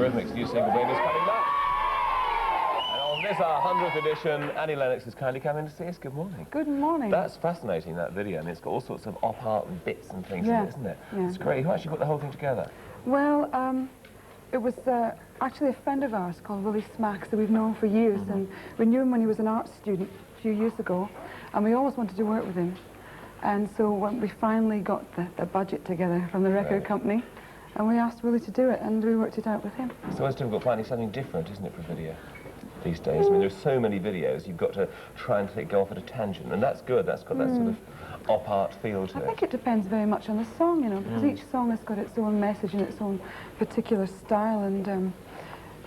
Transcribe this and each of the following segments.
Eurythmics' new single, Baby's Coming Back. And on this, our 100th edition, Annie Lennox has kindly come in to see us. Good morning. Good morning. That's fascinating, that video, and it's got all sorts of op-art and bits and things in it, isn't it? Yeah. It's great. Who actually put the whole thing together? Well, it was actually a friend of ours called Willie Smacks that we've known for years, and we knew him when he was an art student a few years ago, and we always wanted to work with him. And so when we finally got the budget together from the record company, and we asked Willie to do it, and we worked it out with him. It's always difficult finding something different, isn't it, for a video these days? I mean, there's so many videos, you've got to try and go off at a tangent, and that's good. That's got that sort of op-art feel to it. I think it depends very much on the song, you know, because each song has got its own message and its own particular style, and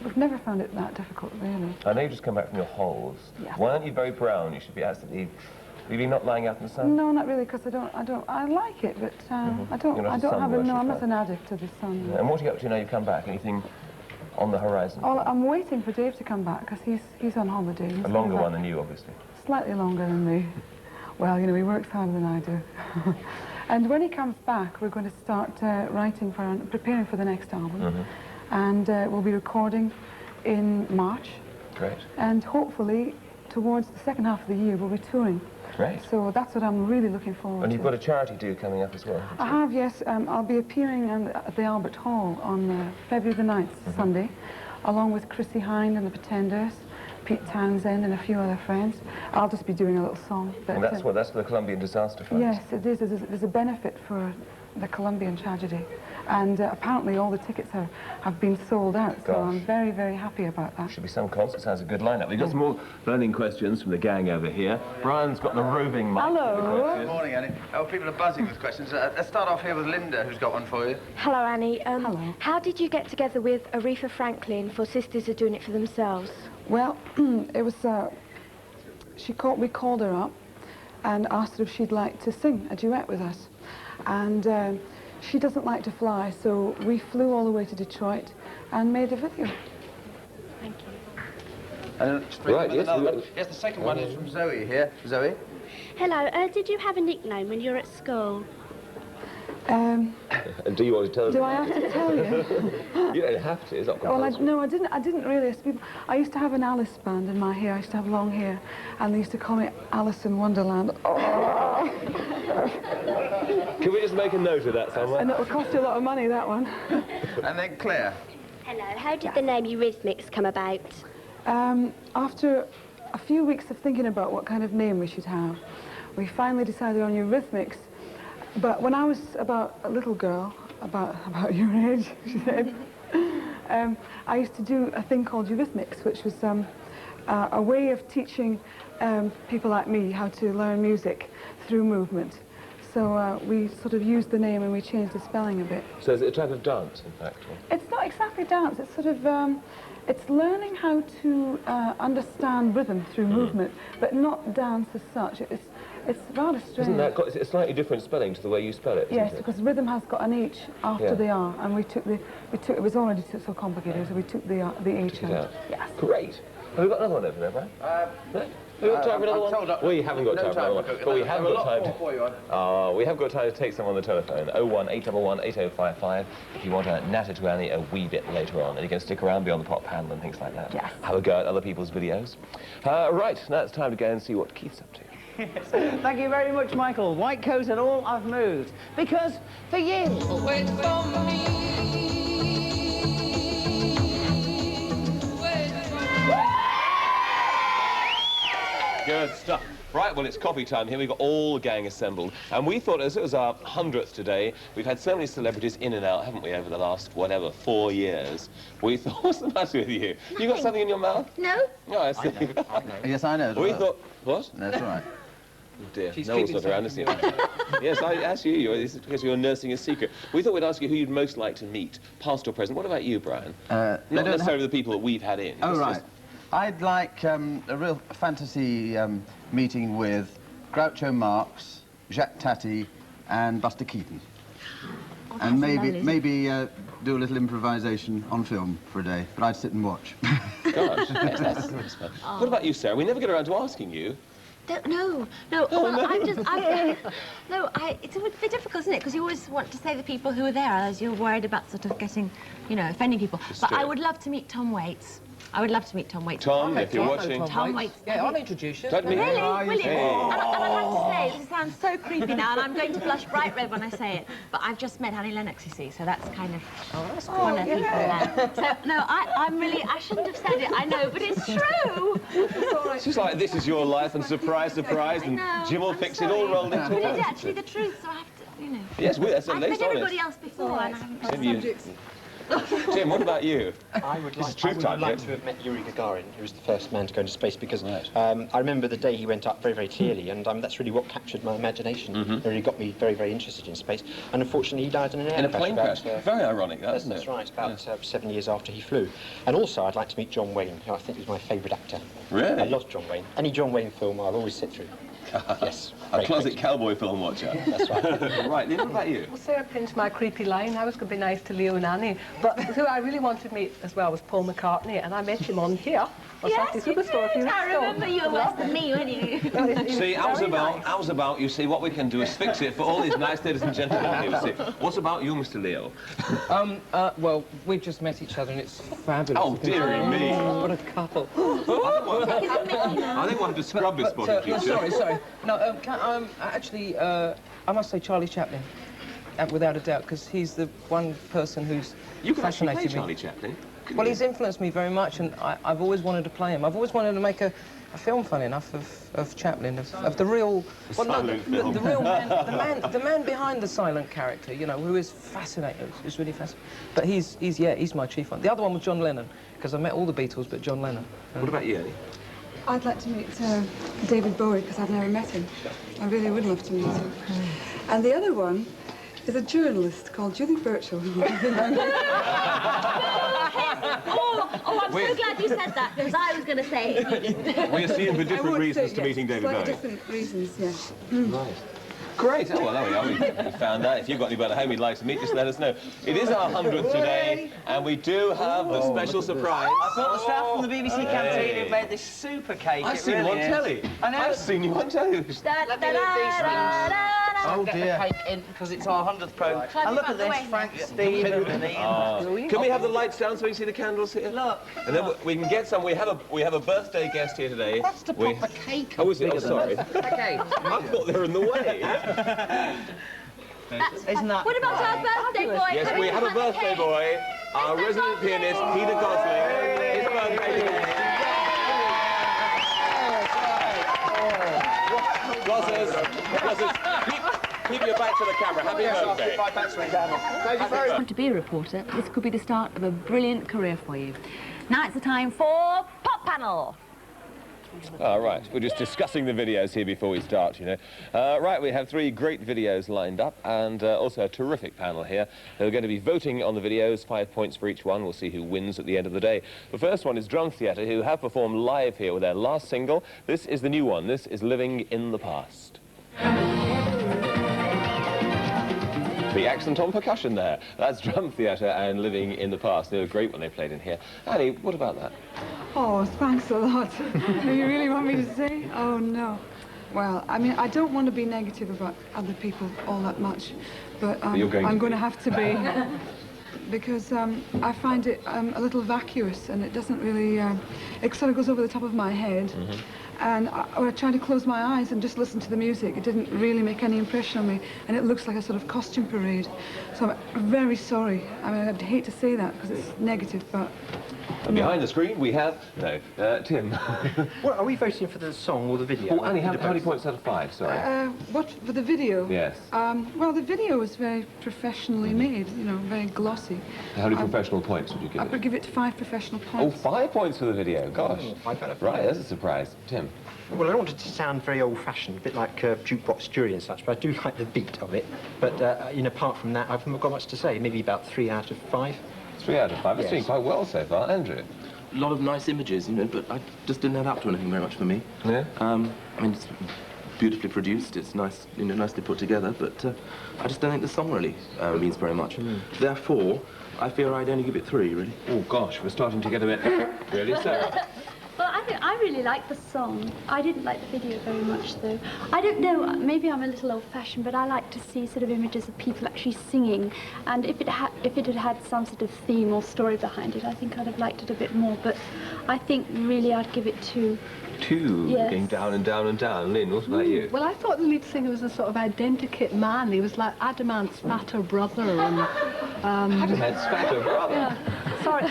we've never found it that difficult, really. I know you've just come back from your holes. Yes. Why aren't you very brown? You should be absolutely... Really not lying out in the sun? No, not really, because I like it, but I don't have a, no, I'm not an addict to the sun. Yeah. And what are you up to now you've come back? Anything on the horizon? Oh, I'm waiting for Dave to come back, because he's on holiday. A longer one than you, obviously. Slightly longer than me. Well, you know, he works harder than I do. And when he comes back, we're going to start preparing for the next album. And we'll be recording in March. Great. And hopefully, towards the second half of the year, we'll be touring. Great. So that's what I'm really looking forward to. And you've got a charity do coming up as well, haven't you? I have, yes. I'll be appearing at the Albert Hall on February the 9th, Sunday, along with Chrissy Hind and the Pretenders, Pete Townsend and a few other friends. I'll just be doing a little song. But, and that's that's for the Colombian Disaster Fund? Yes, it is. There's a benefit for the Colombian tragedy. And apparently all the tickets have been sold out, so I'm very, very happy about that. Should be some concert. Sounds a good lineup. We've got some more burning questions from the gang over here. Brian's got the roving mic. Hello. Good morning, Annie. Oh, people are buzzing with questions. Let's start off here with Linda, who's got one for you. Hello, Annie. Hello. How did you get together with Aretha Franklin for Sisters Are Doing It For Themselves? Well, it was, we called her up and asked her if she'd like to sing a duet with us. And she doesn't like to fly, so we flew all the way to Detroit and made a video. Thank you. Right, yes. Yes, the second one is from Zoe here. Zoe? Hello, did you have a nickname when you were at school? And do you want to tell us? Do I have to tell you? You don't have to, it's not compulsory. Well, no, I didn't really. I used to have an Alice band in my hair. I used to have long hair, and they used to call me Alice in Wonderland. Oh. Can we just make a note of that somewhere? And it'll cost you a lot of money, that one. And then Claire. Hello, how did the name Eurythmics come about? After a few weeks of thinking about what kind of name we should have, we finally decided on Eurythmics. But when I was about a little girl, about your age, she said, I used to do a thing called Eurythmics, which was a way of teaching people like me how to learn music through movement. So we sort of used the name and we changed the spelling a bit. So is it a type of dance, in fact? Or? It's not exactly dance. It's sort of it's learning how to understand rhythm through movement, but not dance as such. It's rather strange. Isn't that a slightly different spelling to the way you spell it? Yes, because rhythm has got an H after the R, and we took it was already so complicated, so we took the H out. Yes. Great. Have we got another one over there, Brian? No? Have we got time for another one? We haven't got time for another one, but we have got time. We have got time to take someone on the telephone. 01811 8055. If you want to natter to Annie a wee bit later on, and you can stick around beyond the pop panel and things like that. Yes. Have a go at other people's videos. Right, now it's time to go and see what Keith's up to. Thank you very much, Michael. White coat and all, I've moved. Because for you... Wait for me. Good stuff. Right, well, it's coffee time here. We've got all the gang assembled. And we thought, as it was our 100th today, we've had so many celebrities in and out, haven't we, over the last, 4 years. We thought, what's the matter with you? You got something in your mouth? No. Oh, I see. Yes, I know. We thought, what? That's all right. Oh dear, no one's not around, is he? Yes, I asked you. It's because you're nursing a secret. We thought we'd ask you who you'd most like to meet, past or present. What about you, Brian? Not necessarily the people that we've had in. Oh, right. I'd like a real fantasy meeting with Groucho Marx, Jacques Tati, and Buster Keaton. Oh, and maybe do a little improvisation on film for a day, but I'd sit and watch. Gosh, yes, that's good. What about you, Sarah? We never get around to asking you. don't know. No, it's a bit difficult, isn't it? Because you always want to say the people who are there, as you're worried about sort of getting, you know, offending people. But I would love to meet Tom Waits. I would love to meet Tom Waits. Tom, if you're watching. Tom Waits. Yeah, I'll introduce you. Really? Will you? And I have to say, this sounds so creepy now, and I'm going to blush bright red when I say it, but I've just met Annie Lennox, you see, so that's kind of one of the people there. So, no, I shouldn't have said it, I know, but it's true. It's just like, this is your life, and surprise, surprise, and Jim will fix it all rolled into But one. it's actually the truth, so I have to, you know. Yes, that's at I've least met honest. everybody else before, and I haven't Jim, Jim, what about you? I would like to have met Yuri Gagarin, who was the first man to go into space, because I remember the day he went up very, very clearly, and that's really what captured my imagination. It really got me very, very interested in space. And unfortunately, he died in an plane crash. Very ironic, that, isn't it? That's right, about 7 years after he flew. And also, I'd like to meet John Wayne, who I think is my favourite actor. Really? I love John Wayne. Any John Wayne film, I'll always sit through. Yes. A closet cowboy film watcher. That's right. Right, Lynn, what about you? Well, Sarah pinched my creepy line. I was going to be nice to Leo and Annie. But who I really wanted to meet as well was Paul McCartney, and I met him on here. Yes, you did. I remember you were worse than me, weren't you? See, how's about, you see, what we can do is fix it for all these nice ladies and gentlemen here, you see. What about you, Mr. Leo? Well, we've just met each other, and it's fabulous. Oh, dearie me. What a couple. I think we'll have to scrub this body, no, sorry. No, actually, I must say Charlie Chaplin, without a doubt, because he's the one person who's You can actually play fascinated Charlie me. Chaplin. Well, he's influenced me very much, and I've always wanted to play him. I've always wanted to make a film, funny enough, of Chaplin, of the real... Well, no, the real man, the man behind the silent character, you know, who is fascinating. It's really fascinating. But he's my chief one. The other one was John Lennon, because I met all the Beatles, but John Lennon. What about you, Annie? I'd like to meet David Bowie, because I've never met him. I really would love to meet him. And the other one is a journalist called Julie Birchall. I'm so glad you said that, because I was going to say it. Well, you're seeing for different reasons to meeting David Bowie. Different reasons, yes. Right. Great. Oh, well, there we are. We found that. If you've got anybody at home you'd like to meet, just let us know. It is our 100th today, and we do have the special surprise. I've got the staff from the BBC canteen who made this super cake. I've seen you on telly. I know. I've seen you on telly. Let me leave these rings. Oh dear. Get the cake in, because it's our 100th programme. And look at this, Frank, Steve, and Ian. Can we have the lights down so we can see the candles here? Look. And then we can get some. We have a birthday guest here today. That's to pop the cake. Oh, is it? Oh, sorry. Okay. I thought they were in the way. Isn't that... What about our birthday boy? Yes, we have a birthday boy. Our resident pianist, Peter Gosling. His birthday. Keep your back to the camera. Happy birthday. If you want to be a reporter, this could be the start of a brilliant career for you. Now it's the time for Pop Panel. Right, we're just discussing the videos here before we start, you know. Right, we have 3 great videos lined up, and also a terrific panel here. They're going to be voting on the videos, 5 points for each one. We'll see who wins at the end of the day. The first one is Drum Theatre, who have performed live here with their last single. This is the new one. This is Living in the Past. The accent on percussion there. That's Drum Theatre and Living in the Past. They were great when they played in here. Annie, what about that? Oh, thanks a lot. Do you really want me to say? Oh, no. Well, I mean, I don't want to be negative about other people all that much, but I'm going to have to be, because I find it a little vacuous, and it doesn't really, it sort of goes over the top of my head. And when I tried to close my eyes and just listen to the music, it didn't really make any impression on me, and it looks like a sort of costume parade. So I'm very sorry. I mean, I'd hate to say that because it's negative, but... And behind the screen, we have... No, Tim. Well, are we voting for the song or the video? Oh, Annie, how many points out of 5, sorry? What, for the video? Yes. Well, the video was very professionally made, you know, very glossy. How many professional points would you give I it? would give it 5 professional Oh, points. 5 points for the video, gosh. Right, that's a surprise. Tim? Well, I don't want it to sound very old-fashioned, a bit like Jukebox Jury and such, but I do like the beat of it. But, you know, apart from that, I've not got much to say. Maybe about 3 out of 5. 3 out of 5. It's doing quite well so far. Andrew? A lot of nice images, you know, but I just didn't add up to anything very much for me. Yeah? I mean, it's beautifully produced, it's nice, you know, nicely put together, but I just don't think the song really means very much. Therefore, I fear I'd only give it 3, really. Oh, gosh, we're starting to get a bit... Really, Sarah? Well, I really like the song. I didn't like the video very much, though. I don't know, maybe I'm a little old-fashioned, but I like to see sort of images of people actually singing. And if it had had some sort of theme or story behind it, I think I'd have liked it a bit more. But I think really I'd give it 2. 2, yes. Going down and down and down. Lynn, what about you? Well, I thought the lead singer was a sort of identikit man. He was like Adamant's fatter brother. And, Adamant's fatter brother? Yeah. Sorry.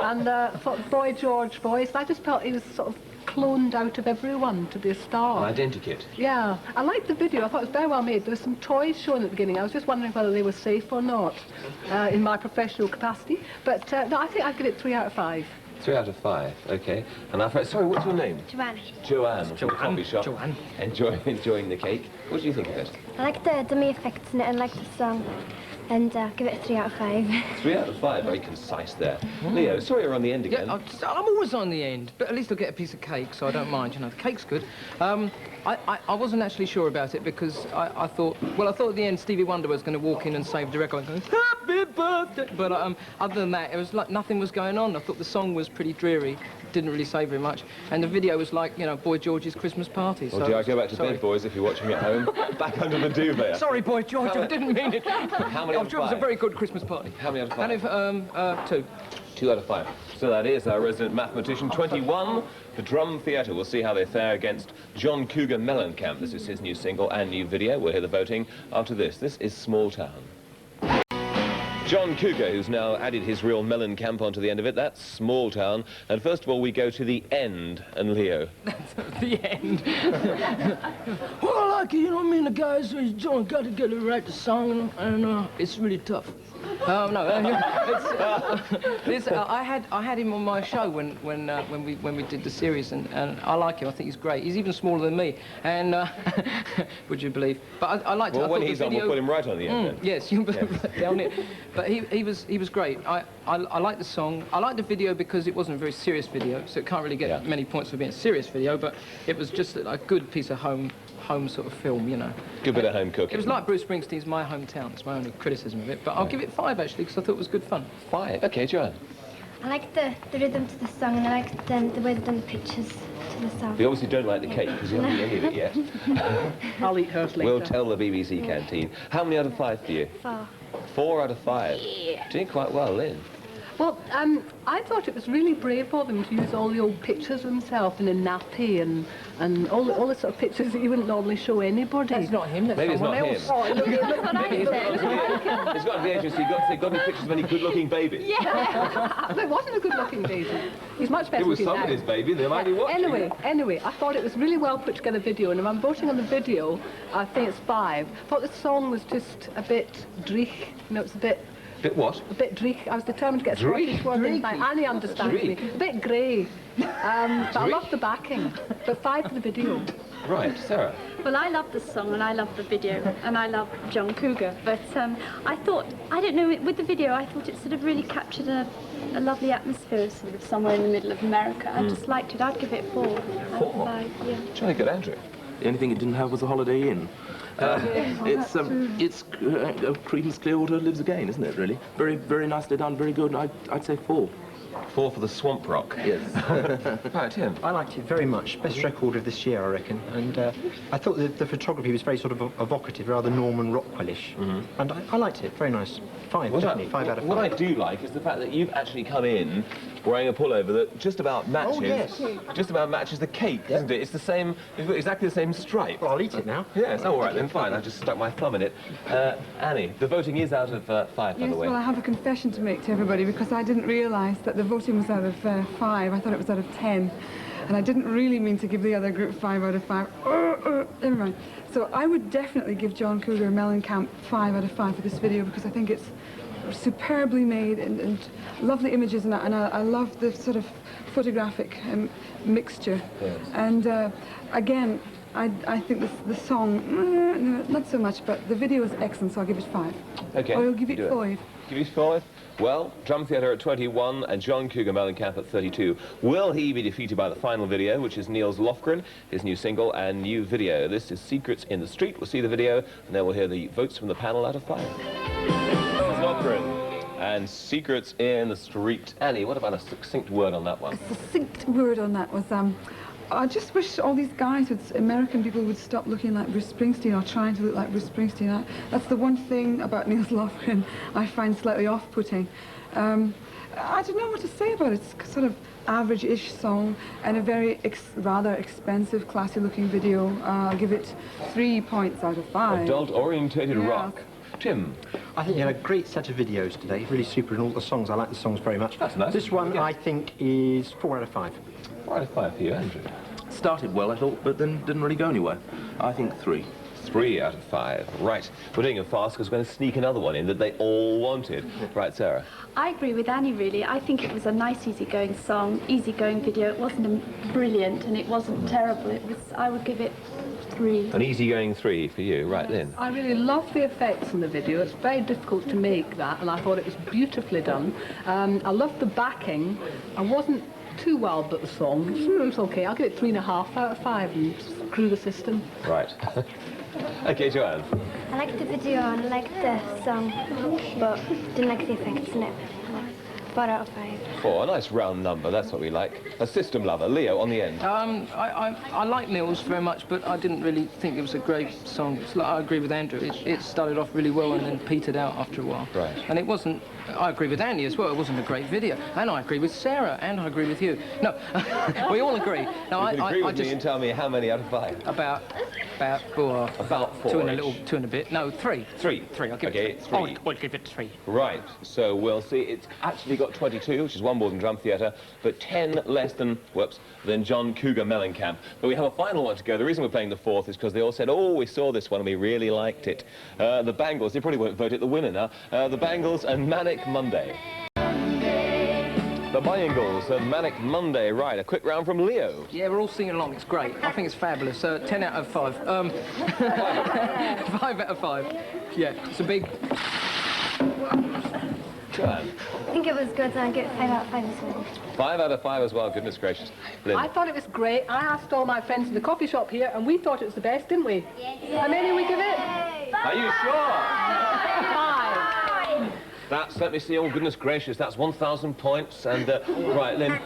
And sort of Boy George voice. I just felt he was sort of cloned out of everyone to be a star. An identikit. Yeah. I liked the video. I thought it was very well made. There were some toys shown at the beginning. I was just wondering whether they were safe or not in my professional capacity. But no, I think I'd give it 3 out of 5. 3 out of 5, okay. And our friend, sorry, what's your name? Joanne. Joanne, from the coffee shop. Joanne. Enjoying the cake. What do you think of it? I like the dummy effects in it and like the song. And give it a 3 out of 5. 3 out of 5, very concise there. Leo, sorry you're on the end again. Yeah, I'm always on the end, but at least I'll get a piece of cake, so I don't mind, you know. The cake's good. I wasn't actually sure about it because I thought at the end Stevie Wonder was going to walk in and save the record and go, happy birthday! But other than that, it was like nothing was going on. I thought the song was pretty dreary, didn't really say very much, and the video was like, you know, Boy George's Christmas party. Well, do I go back to bed, boys, if you're watching at home? Back under the duvet. Sorry, Boy George, I didn't mean it. How many I'm sure it was a very good Christmas party. How many out of 5? Out of 2. 2 out of 5. So that is our resident mathematician. 21, the Drum Theatre. We'll see how they fare against John Cougar Mellencamp. This is his new single and new video. We'll hear the voting after this. This is Small Town. John Cougar, who's now added his real Mellencamp onto the end of it. That's Small Town. And first of all, we go to the end. And Leo. The end. Well, I like it, you know what I mean? The guys who John got together to write the song, and it's really tough. I had him on my show when we did the series, and I like him. I think he's great. He's even smaller than me, and would you believe? But I liked it. Well, when the he's on, video... we'll put him right on the end. Then. Yes, you'll put him right down it. But he was great. I like the song. I like the video because it wasn't a very serious video, so it can't really get many points for being a serious video. But it was just a good piece of home sort of film, you know. Good bit of home cooking. It was like Bruce Springsteen's My Hometown. It's my only criticism of it. But I'll give it 5, actually, because I thought it was good fun. 5? OK, Joanne. I like the rhythm to the song, and I like the way they've done the pictures to the song. We obviously don't like the cake, because you haven't eaten any of it yet. I'll eat hers later. We'll tell the BBC canteen. How many out of 5 for you? 4. 4 out of 5. Yeah. Doing quite well, Lynn. Well, I thought it was really brave of him to use all the old pictures of himself in a nappy and all the sort of pictures that you wouldn't normally show anybody. That's not him, that's Maybe someone it's else. not him. Oh, It's got to be agency. You've got to say, got any pictures of any good-looking babies? Yeah. It wasn't a good-looking baby. He's much better It was looking now. somebody's baby. They might be watching. Anyway, I thought it was really well put together video, and if I'm voting on the video, I think it's 5. I thought the song was just a bit dreich. You know, it's a bit... Bit what? A bit dreich. I was determined to get a Scottish word in. Annie understands me. A bit grey. But I love the backing. But 5 for the video. Right, Sarah. Well, I love the song and I love the video and I love John Cougar, but I thought, I don't know, with the video I thought it sort of really captured a lovely atmosphere, sort of somewhere in the middle of America. I just liked it. I'd give it 4 out of 5, yeah. Jolly good, Andrew. The only thing it didn't have was a Holiday Inn. It's Creedence Clearwater Lives Again, isn't it, really? Very, very nicely done, very good. I'd say 4. 4 for the Swamp Rock. Yes. Right, Tim. I liked it very much. Best record of this year, I reckon. And I thought the photography was very sort of evocative, rather Norman Rockwellish. And I liked it. Very nice. 5, definitely. 5 out of 5. What I do like is the fact that you've actually come in wearing a pullover that just about matches. Oh, yes. Just about matches the cake, isn't it? It's the same. It's got exactly the same stripe. Well, I'll eat it now. Yes. Oh, all right then. Fine. I just stuck my thumb in it. Annie, the voting is out of 5, by Yes, the way. well, I have a confession to make to everybody because I didn't realise that the voting was out of 5. I thought it was out of 10. And I didn't really mean to give the other group 5 out of 5. Never mind. So I would definitely give John Cougar Mellencamp 5 out of 5 for this video because I think it's superbly made and lovely images, and I love the sort of photographic mixture. Yes. And again, I think the song, not so much, but the video is excellent, so I'll give it 5. Okay. Or I'll give it 5. Give it 5? Well, Drum Theatre at 21 and John Cougar Mellencamp at 32. Will he be defeated by the final video, which is Niels Lofgren, his new single and new video? This is Secrets in the Street. We'll see the video, and then we'll hear the votes from the panel out of 5. Niels Lofgren and Secrets in the Street. Annie, what about a succinct word on that one? A succinct word on that was, I just wish all these guys, American people, would stop looking like Bruce Springsteen or trying to look like Bruce Springsteen. That's the one thing about Niels Lofgren I find slightly off-putting. I don't know what to say about it. It's sort of average-ish song and a very rather expensive, classy-looking video. I'll give it 3 points out of 5. Adult-orientated rock. Tim? I think you had a great set of videos today, really super in all the songs. I like the songs very much. That's nice. This one, I think, is 4 out of 5. 4 out of 5 for you, Andrew. Started well, I thought, but then didn't really go anywhere. I think 3. 3 out of 5. Right. We're doing it fast because we're going to sneak another one in that they all wanted. Right, Sarah? I agree with Annie, really. I think it was a nice, easygoing song, easygoing video. It wasn't brilliant and it wasn't terrible. It was, I would give it 3. An easygoing 3 for you. Right, Lynn? I really love the effects in the video. It's very difficult to make that, and I thought it was beautifully done. I loved the backing. I wasn't too wild about the song. It's okay. I'll give it 3.5 out of 5 and screw the system. Right. Okay, Joanne. I liked the video and I liked the song, but didn't like the effects in it. 4 out of 5. 4, a nice round number, that's what we like. A system lover. Leo, on the end. I like Niels very much, but I didn't really think it was a great song. It's like, I agree with Andrew. It started off really well and then petered out after a while. Right. And it wasn't... I agree with Andy as well. It wasn't a great video. And I agree with Sarah. And I agree with you. No, we all agree. No, you can agree with me and tell me how many out of 5? About 4. 2 and a bit. No, 3. 3. I'll give it 3. I'll give it 3. Right. So we'll see. It's actually got 22, which is 1 more than Drum Theatre, but 10 less than John Cougar Mellencamp. But we have a final one to go. The reason we're playing the 4th is because they all said, oh, we saw this one and we really liked it. The Bangles. They probably won't vote it the winner now. The Bangles and Manic Monday. The Bangles and Manic Monday. Right, a quick round from Leo. Yeah, we're all singing along. It's great. I think it's fabulous. 10 out of 5. 5 out of 5. Yeah, it's a big... Joanne. I think it was good and I give it 5 out of 5 as well. 5 out of 5 as well, goodness gracious. Lynn. I thought it was great. I asked all my friends in the coffee shop here and we thought it was the best, didn't we? Yes. How many we give it? Are you sure? 5. That's, let me see, oh goodness gracious, that's 1,000 points and, right, Lynn.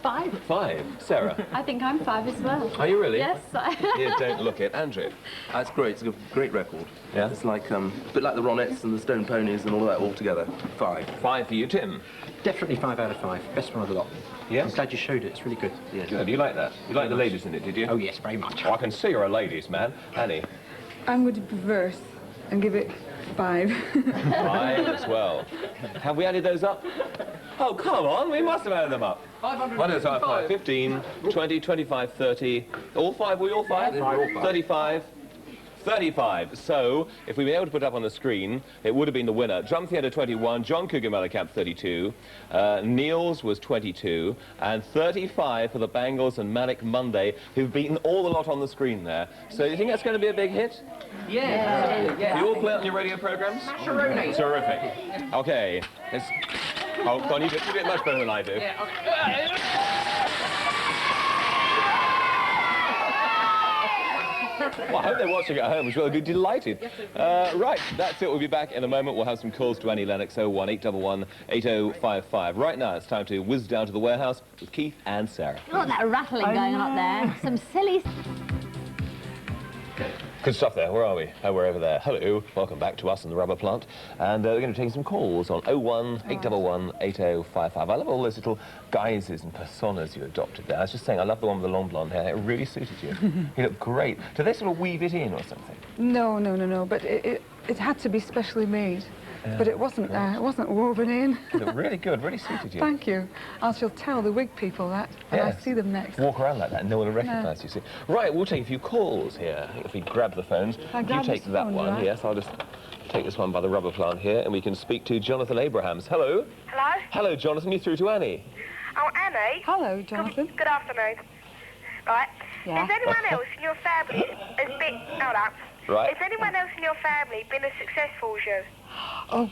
5. 5. Sarah? I think I'm 5 as well. Are you really? Yes. You don't look it. Andrew? That's great. It's a great record. Yeah? It's like, a bit like the Ronettes and the Stone Ponies and all of that all together. 5. 5 for you, Tim? Definitely 5 out of 5. Best one of the lot. Yes? I'm glad you showed it. It's really good. Yeah. Good. You like that? You like the ladies in it, did you? Oh, yes, very much. Oh, I can see you're a ladies' man. Annie? I'm going to be perverse and give it 5. 5 as well. Have we added those up? Oh, come on, we must have added them up. 555. 15, 20, 25, 30. All 5, were you all 5? Yeah, we're all 5. 35. 35. So, if we'd been able to put it up on the screen, it would have been the winner. Drum Theatre 21, John Cougar Mellencamp 32, Niels was 22, and 35 for the Bangles and Manic Monday, who've beaten all the lot on the screen there. So, you think that's going to be a big hit? Yeah. You all play it on your radio programs? Macaroni. Terrific. Okay. Oh, go on, you do it much better than I do. Well, I hope they're watching at home, as well. They'll be delighted. Right, that's it. We'll be back in a moment. We'll have some calls to Annie Lennox, 01811 8055. Right now, it's time to whiz down to the warehouse with Keith and Sarah. Look at that rattling going on up there. Some silly... Good stuff there. Where are we? Oh, we're over there. Hello. Welcome back to us in the rubber plant. And we're going to take some calls on 01811 8055. I love all those little guises and personas you adopted there. I was just saying, I love the one with the long blonde hair. It really suited you. You look great. Do they sort of weave it in or something? No. But it had to be specially made. But it wasn't woven in. You look really good. Really suited you. Thank you. I shall tell the wig people that when I see them next. Walk around like that and no one will recognise you, see. Right, we'll take a few calls here. If we grab the phones. You take that one. Right? Yes, I'll just take this one by the rubber plant here and we can speak to Jonathan Abrahams. Hello? Hello? Hello, Jonathan. You're through to Annie. Oh, Annie? Hello, Jonathan. Good afternoon. Right. Yeah. Has anyone else in your family Right. Has anyone else in your family been as successful as you? Oh,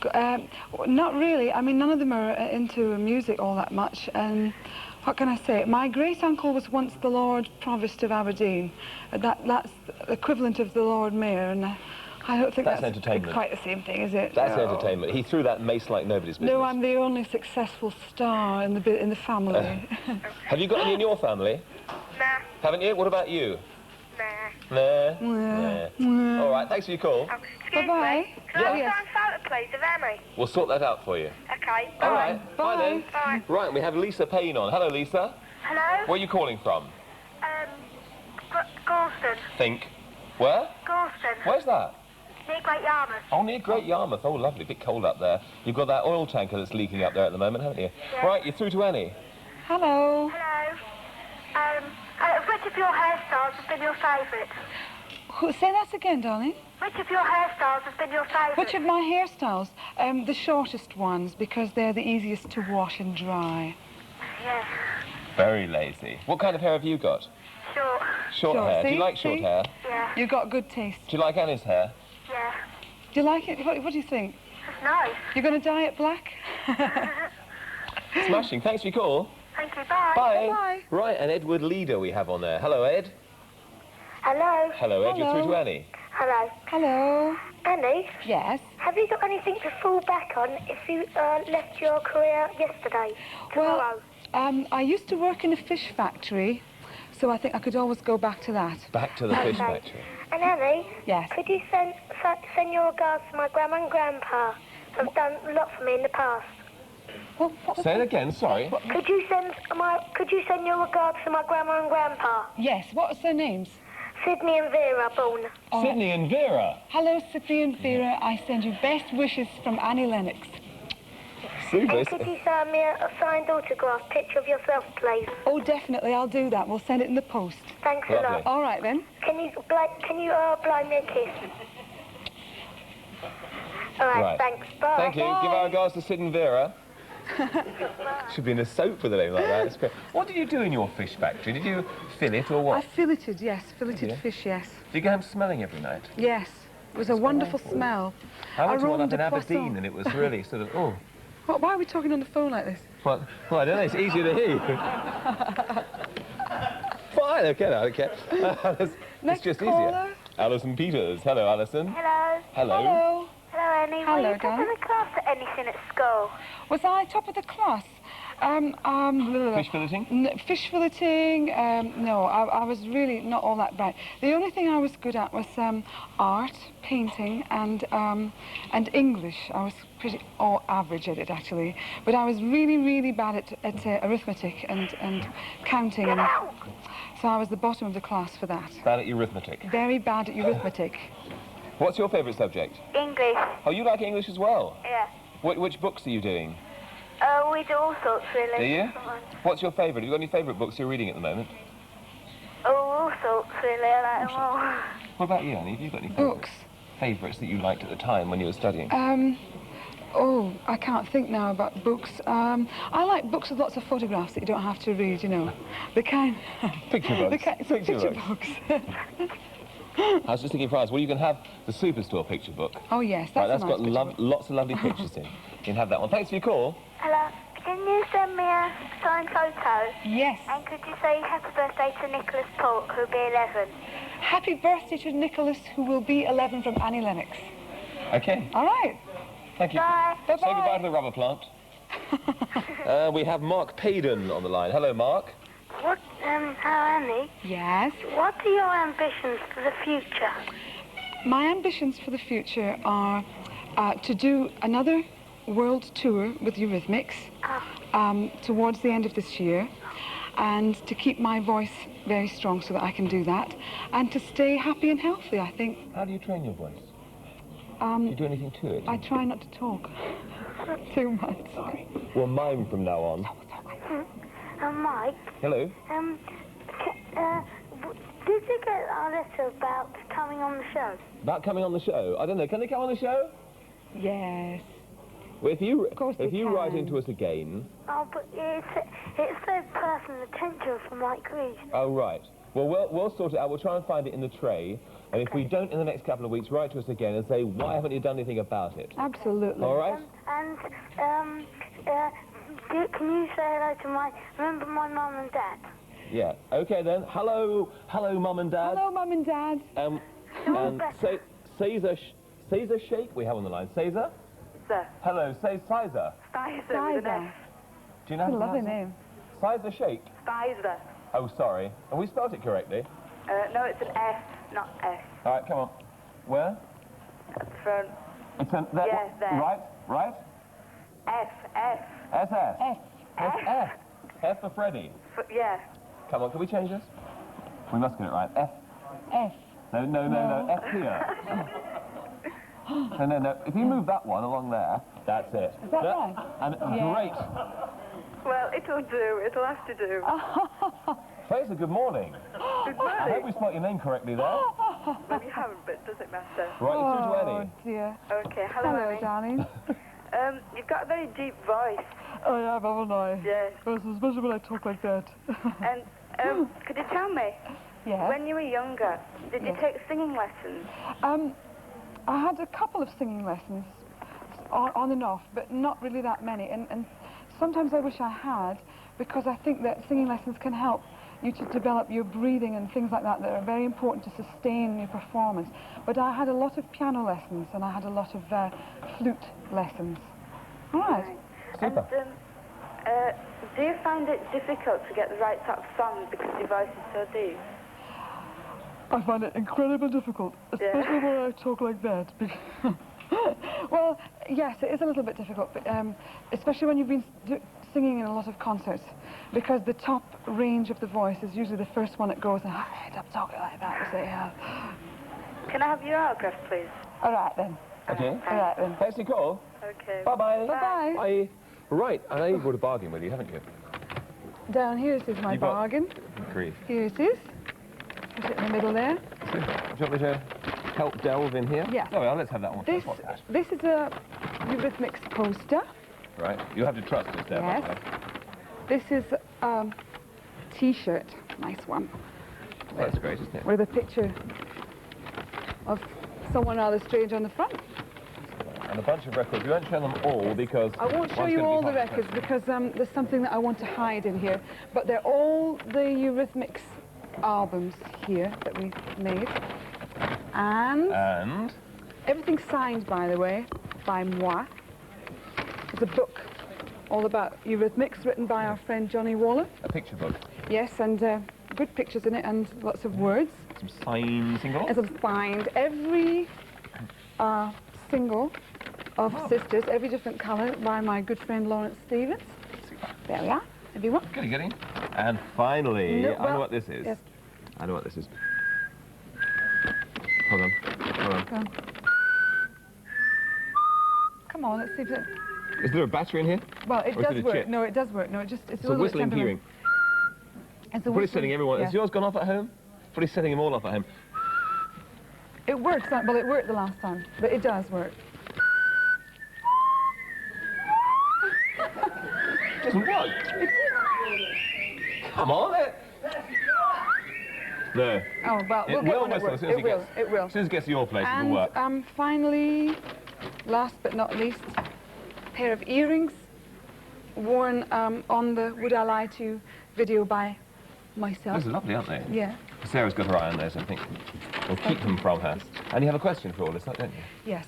not really. I mean, none of them are into music all that much. And what can I say? My great uncle was once the Lord Provost of Aberdeen. That's the equivalent of the Lord Mayor. And I don't think That's that's entertainment. quite the same thing, is it? That's entertainment. He threw that mace like nobody's business. No, I'm the only successful star in the family. Have you got any in your family? Nah. Haven't you? What about you? Nah. Nah. All right, thanks for your call. Bye-bye. Can I try and photo, please, of Annie? We'll sort that out for you. Okay. All right. Bye then. Bye. Right, we have Lisa Payne on. Hello, Lisa. Hello? Where are you calling from? Galston. Think. Where? Galston. Where's that? Near Great Yarmouth. Oh, near Great Yarmouth. Oh, lovely. Bit cold up there. You've got that oil tanker that's leaking up there at the moment, haven't you? Yeah. Right, you're through to Annie. Hello. Hello. Which of your hairstyles has been your favourite? Say that again, darling. Which of your hairstyles has been your favourite? Which of my hairstyles? The shortest ones, because they're the easiest to wash and dry. Yeah. Very lazy. What kind of hair have you got? Short. Short hair. See? Do you like short See? hair? Yeah. You've got good taste. Do you like Annie's hair? Yeah. Do you like it? What do you think? It's nice. You're going to dye it black? Smashing. Thanks for your call. Thank you. Bye. Bye. Bye. Right, and Edward Leader we have on there. Hello, Ed. Hello. Hello, Ed. You're through to Annie. Hello. Hello. Annie? Yes? Have you got anything to fall back on if you left your career yesterday? Tomorrow? Well, I used to work in a fish factory, so I think I could always go back to that. Back to the fish factory. And Annie? Yes? Could you send your regards to my grandma and grandpa? They've done a lot for me in the past. Say it again, sorry. Could you send your regards to my grandma and grandpa? Yes, what's their names? Sydney and Vera Bourne. Sydney and Vera. Hello, Sydney and Vera. I send you best wishes from Annie Lennox. Super. And could you send me a signed autograph picture of yourself, please? Oh, definitely, I'll do that. We'll send it in the post. Thanks a lot. All right, then. Can you blow me a kiss? All right, thanks. Bye. Thank you. Bye. Give our regards to Sid and Vera. Should be in a soap with a name like that. It's great. What did you do in your fish factory? Did you fillet or what? I filleted, yes. Filleted fish, yes. Did you go home smelling every night? Yes. It was a wonderful smell. I went to one up in Arôme de Aberdeen poisson. and it was really sort of, oh. Why are we talking on the phone like this? Well, I don't know. It's easier to hear you. Fine, okay, I don't care. It's just easier. Alison Peters. Hello, Alison. Hello. Hello. Hello. Hello, Annie. Hello, Were you top of darling. the class at anything at school? Was I top of the class? Fish filleting? Fish filleting, no, I was really not all that bright. The only thing I was good at was art, painting, and English. I was pretty average at it, actually. But I was really, really bad at arithmetic and counting. And so I was the bottom of the class for that. Bad at arithmetic. Very bad at arithmetic. What's your favourite subject? English. Oh, you like English as well? Yeah. Which books are you doing? We do all sorts, really. Do you? What's your favourite? Have you got any favourite books you're reading at the moment? Oh, all sorts, really. I like them all. What about you, Annie? Have you got any Books? favourites that you liked at the time when you were studying? Oh, I can't think now about books. I like books with lots of photographs that you don't have to read, you know. The kind... Picture books. Picture books. I was just thinking, Franz, well, you can have the Superstore picture book. Oh, yes, Right, that's that's a nice got lots of lovely pictures in. You can have that one. Thanks for your call. Hello. Can you send me a signed photo? Yes. And could you say happy birthday to Nicholas Polk, who'll be 11? Happy birthday to Nicholas, who will be 11, from Annie Lennox. Okay. All right. Thank you. Bye. Say goodbye to the rubber plant. We have Mark Payden on the line. Hello, Mark. What, Annie? Yes? What are your ambitions for the future? My ambitions for the future are to do another world tour with Eurythmics towards the end of this year, and to keep my voice very strong so that I can do that, and to stay happy and healthy, I think. How do you train your voice? Do you do anything to it? I try not to talk too much. We'll mime from now on. Mike? Hello? Did you get our letter about coming on the show? About coming on the show? I don't know. Can they come on the show? Yes. Well, if you can. write into us again... Oh, but it's so personal attention for Mike Reed. Oh, right. Well, we'll sort it out. We'll try and find it in the tray. And if we don't in the next couple of weeks, write to us again and say, why haven't you done anything about it? Absolutely. All right? Can you say hello to remember my mum and dad? Yeah. OK, then. Hello, Mum and Dad. Hello, Mum and Dad. And say Caesar Shake, we have on the line. Caesar? Sir. Hello, say Caesar. Spicer with an S. Do you know how to Lovely pronounce name. it? Caesar Shake? Spicer. Oh, sorry. Have we spelled it correctly? No, it's an S, not S. All right, come on. Where? At the front. It's an... That, Yeah, there. Right? F, F. SS. F. F. F for Freddy. Yeah. Come on, can we change this? We must get it right. F. F. No. F here. No. If you move that one along there, that's it. Is that right? And Yeah. great. Well, it'll do. It'll have to do. Fraser, good morning. Good morning. I hope we spelled your name correctly there. Well, you haven't, but it doesn't matter. Right, you're through to Oh, Eddie. dear. Okay, hello, Annie. darling. You've got a very deep voice. Oh, yeah, haven't I? Yes. Especially when I talk like that. And could you tell me, Yeah. when you were younger, did you take singing lessons? I had a couple of singing lessons, on and off, but not really that many. And sometimes I wish I had, because I think that singing lessons can help you to develop your breathing and things like that are very important to sustain your performance. But I had a lot of piano lessons and I had a lot of flute lessons. All right. Super. And do you find it difficult to get the right sort of song because your voice is so deep? I find it incredibly difficult, especially when I talk like that. Well, yes, it is a little bit difficult, but especially when you've been singing in a lot of concerts, because the top range of the voice is usually the first one that goes, and I end up talking like that. You say, Can I have your autograph, please? all right then. Okay. All right then. Thanks for your call. Okay. Bye-bye. Bye-bye. Bye. Right, I know you've got a bargain with you, haven't you? Down here is my You've got- bargain. Grief. Here it is. Put it in the middle there. Do you want me to help delve in here? Yeah. Oh, well, let's have that one. This, What's that? this is a Eurythmics poster. Right, you have to trust us there. by the Yes. way. This is a T-shirt, nice one, Well, that's great, isn't it? with a picture of someone rather strange on the front. And a bunch of records. We won't show them all because... I won't show you all the records because there's something that I want to hide in here. But they're all the Eurythmics albums here that we made. And everything's signed, by the way, by moi. It's a book all about Eurythmics written by our friend Johnny Waller. A picture book. Yes, and good pictures in it and lots of words. Some signed singles. And some signed. Every single of Sisters, every different colour, by my good friend Lawrence Stevens. There we are, everyone. Goody. And finally, No, I know what this is. Yes. I know what this is. Hold on. Go on. Come on, let's see if it... Is there a battery in here? Well, it Or is does it a work. chip? No, it does work. No, it just... It's It's a whistling keyring. It's a What is setting everyone... yeah. Has yours gone off at home? What is setting them all off at home? It works, well, it worked the last time, but it does work. It doesn't work. Come on. No. Oh, well, we'll It get will one that whistle works. as soon as It will, it will. As soon as it gets to your place, it will work. And finally, last but not least, a pair of earrings worn on the Would I Lie To video by myself. Those are lovely, aren't they? Yeah. Sarah's got her eye on those, I think. We'll keep them from her. And you have a question for all this, don't you? Yes.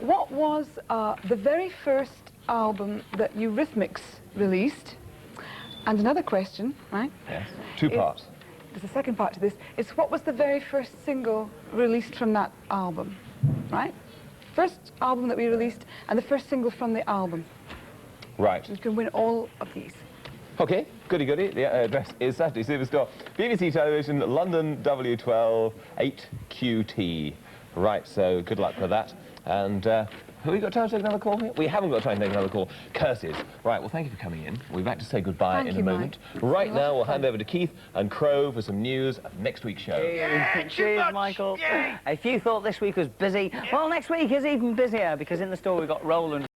What was the very first album that Eurythmics released? And another question, right? Yes. Two parts. There's a second part to this. Is what was the very first single released from that album, right? First album that we released and the first single from the album. Right. You can win all of these. Okay, goody. The address is Saturday Superstore, BBC Television, London W12 8QT. Right, so good luck with that. And have we got time to take another call here? We haven't got time to take another call. Curses. Right, well, thank you for coming in. We're back to say goodbye in a moment. Right now, we'll hand over to Keith and Crow for some news of next week's show. Cheers, Michael. If you thought this week was busy, well, next week is even busier because in the store we've got Roland.